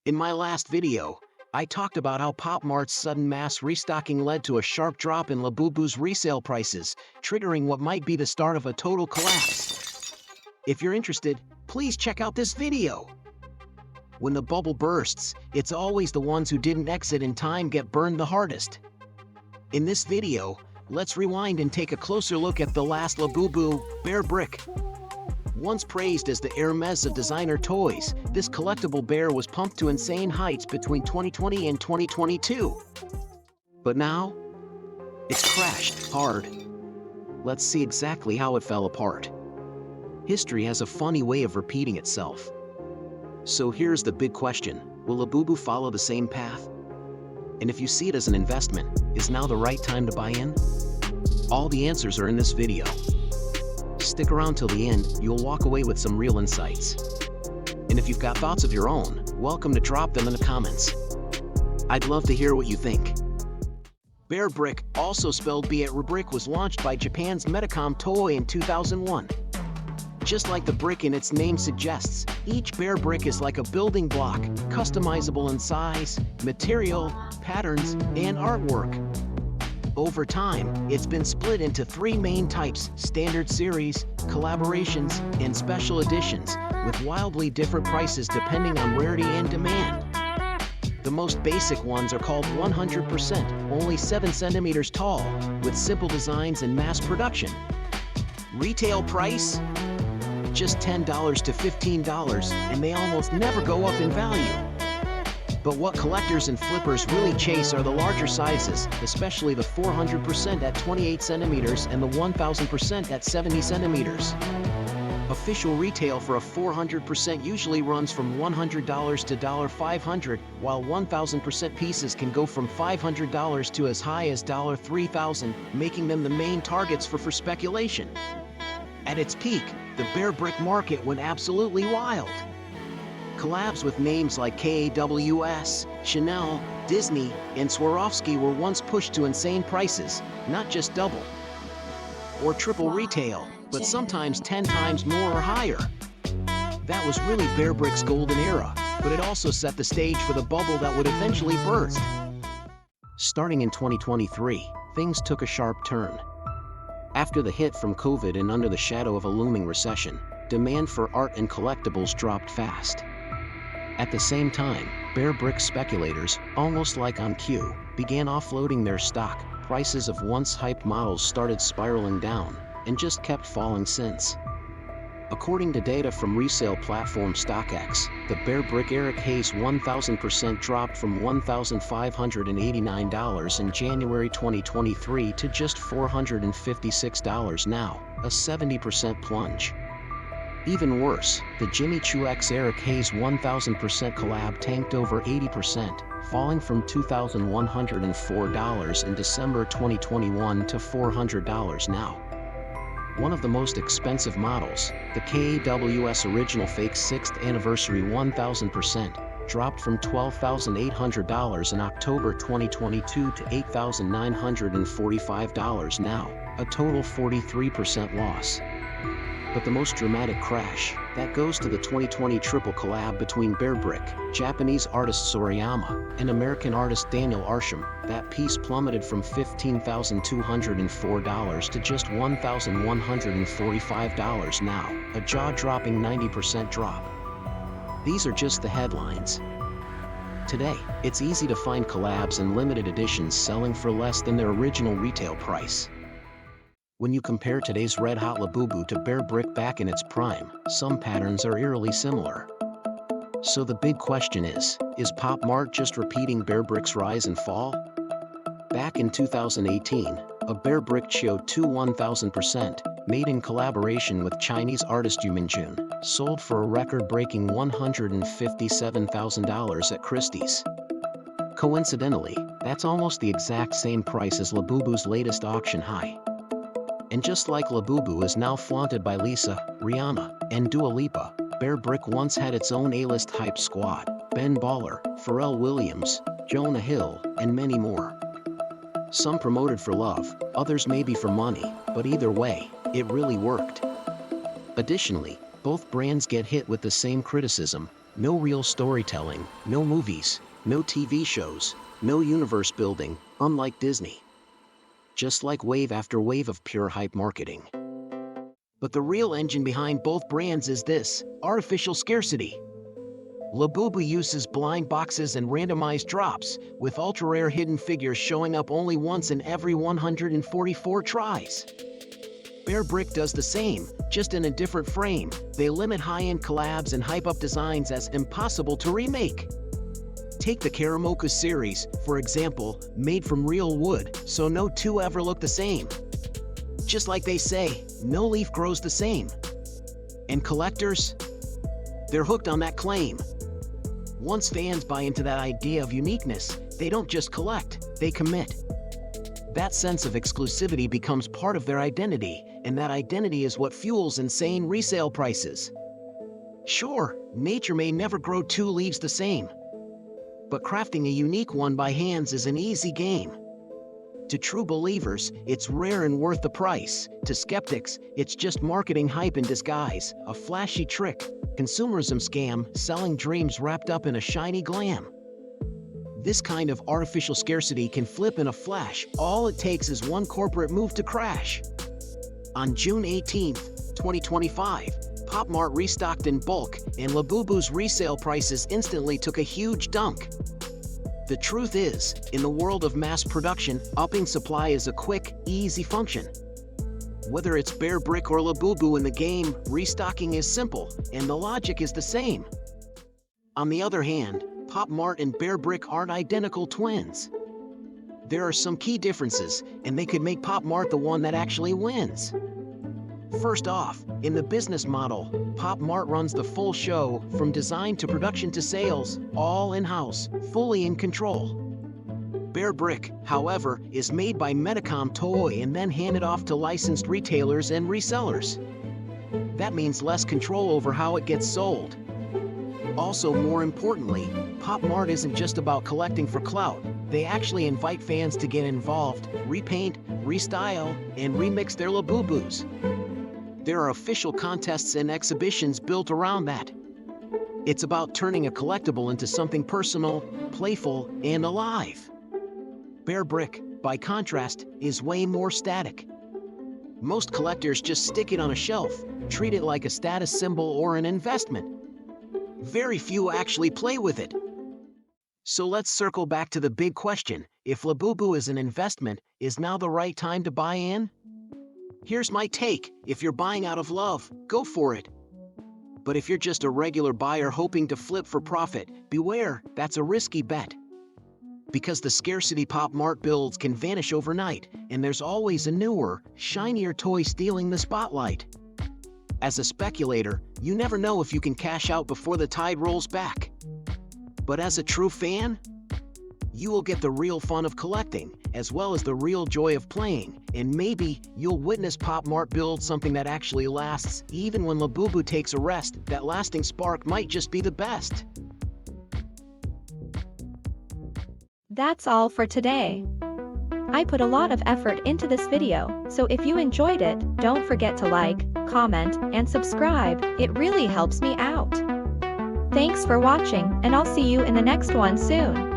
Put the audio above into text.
In my last video, I talked about how Pop Mart's sudden mass restocking led to a sharp drop in LABUBU's resale prices, triggering what might be the start of a total collapse. If you're interested, please check out this video. When the bubble bursts, it's always the ones who didn't exit in time get burned the hardest. In this video, let's rewind and take a closer look at the last LABUBU, Bearbrick. Once praised as the Hermes of designer toys, this collectible bear was pumped to insane heights between 2020 and 2022. But now, it's crashed hard. Let's see exactly how it fell apart. History has a funny way of repeating itself. So here's the big question: will LABUBU follow the same path? And if you see it as an investment, is now the right time to buy in? All the answers are in this video. Stick around till the end, you'll walk away with some real insights. And if you've got thoughts of your own, welcome to drop them in the comments. I'd love to hear what you think. Bearbrick, also spelled Bearbrick, was launched by Japan's Medicom Toy in 2001. Just like the brick in its name suggests, each Bearbrick is like a building block, customizable in size, material, patterns, and artwork. Over time, it's been split into three main types: standard series, collaborations, and special editions, with wildly different prices depending on rarity and demand. The most basic ones are called 100%, only 7 centimeters tall, with simple designs and mass production. Retail price? Just $10 to $15, and they almost never go up in value. But what collectors and flippers really chase are the larger sizes, especially the 400% at 28 centimeters and the 1000% at 70 centimeters. Official retail for a 400% usually runs from $100 to $500, while 1000% pieces can go from $500 to as high as $3,000, making them the main targets for speculation. At its peak, the Bearbrick market went absolutely wild. Collabs with names like KAWS, Chanel, Disney, and Swarovski were once pushed to insane prices, not just double or triple retail, but sometimes 10 times more or higher. That was really Bearbrick's golden era, but it also set the stage for the bubble that would eventually burst. Starting in 2023, things took a sharp turn. After the hit from COVID and under the shadow of a looming recession, demand for art and collectibles dropped fast. At the same time, Bearbrick speculators, almost like on cue, began offloading their stock. Prices of once hyped models started spiraling down, and just kept falling since. According to data from resale platform StockX, the Bearbrick Eric Hayes 1000% dropped from $1,589 in January 2023 to just $456 now, a 70% plunge. Even worse, the Jimmy Choo X Eric Hayes 1000% collab tanked over 80%, falling from $2,104 in December 2021 to $400 now. One of the most expensive models, the KAWS Original Fake 6th Anniversary 1000%, dropped from $12,800 in October 2022 to $8,945 now, a total 43% loss. But the most dramatic crash, that goes to the 2020 triple collab between Bearbrick, Japanese artist Sorayama, and American artist Daniel Arsham. That piece plummeted from $15,204 to just $1,145 now, a jaw-dropping 90% drop. These are just the headlines. Today, it's easy to find collabs and limited editions selling for less than their original retail price. When you compare today's red-hot LABUBU to Bearbrick back in its prime, some patterns are eerily similar. So the big question is Pop Mart just repeating Bearbrick's rise and fall? Back in 2018, a Bearbrick showed 1000%, made in collaboration with Chinese artist Yuminjun, sold for a record-breaking $157,000 at Christie's. Coincidentally, that's almost the exact same price as LABUBU's latest auction high. And just like LABUBU is now flaunted by Lisa, Rihanna, and Dua Lipa, Bearbrick once had its own A-list hype squad: Ben Baller, Pharrell Williams, Jonah Hill, and many more. Some promoted for love, others maybe for money, but either way, it really worked. Additionally, both brands get hit with the same criticism: No real storytelling, no movies, no TV shows, no universe building, unlike Disney. Just like wave after wave of pure hype marketing. But the real engine behind both brands is this: artificial scarcity. LABUBU uses blind boxes and randomized drops, with ultra-rare hidden figures showing up only once in every 144 tries. Bearbrick does the same, just in a different frame. They limit high-end collabs and hype up designs as impossible to remake. Take the Karamoka series, for example, made from real wood, so no two ever look the same. Just like they say, no leaf grows the same. And collectors? They're hooked on that claim. Once fans buy into that idea of uniqueness, they don't just collect, they commit. That sense of exclusivity becomes part of their identity, and that identity is what fuels insane resale prices. Sure, nature may never grow two leaves the same, but crafting a unique one by hands is an easy game. To true believers, it's rare and worth the price. To skeptics, it's just marketing hype in disguise, a flashy trick, consumerism scam, selling dreams wrapped up in a shiny glam. This kind of artificial scarcity can flip in a flash. All it takes is one corporate move to crash. On June 18, 2025, Pop Mart restocked in bulk, and LABUBU's resale prices instantly took a huge dunk. The truth is, in the world of mass production, upping supply is a quick, easy function. Whether it's Bearbrick or LABUBU in the game, restocking is simple, and the logic is the same. On the other hand, Pop Mart and Bearbrick aren't identical twins. There are some key differences, and they could make Pop Mart the one that actually wins. First off, in the business model, Pop Mart runs the full show, from design to production to sales, all in-house, fully in control. Bearbrick, however, is made by Medicom Toy and then handed off to licensed retailers and resellers. That means less control over how it gets sold. Also, more importantly, Pop Mart isn't just about collecting for clout. They actually invite fans to get involved, repaint, restyle, and remix their LABUBUs. There are official contests and exhibitions built around that. It's about turning a collectible into something personal, playful, and alive. Bearbrick, by contrast, is way more static. Most collectors just stick it on a shelf, treat it like a status symbol or an investment. Very few actually play with it. So let's circle back to the big question: if LABUBU is an investment, is now the right time to buy in? Here's my take: if you're buying out of love, go for it. But if you're just a regular buyer hoping to flip for profit, beware, that's a risky bet. Because the scarcity Pop Mart builds can vanish overnight, and there's always a newer, shinier toy stealing the spotlight. As a speculator, you never know if you can cash out before the tide rolls back. But as a true fan, you will get the real fun of collecting, as well as the real joy of playing, and maybe you'll witness Pop Mart build something that actually lasts. Even when LABUBU takes a rest, that lasting spark might just be the best. That's all for today. I put a lot of effort into this video, so if you enjoyed it, don't forget to like, comment, and subscribe. It really helps me out. Thanks for watching, and I'll see you in the next one soon.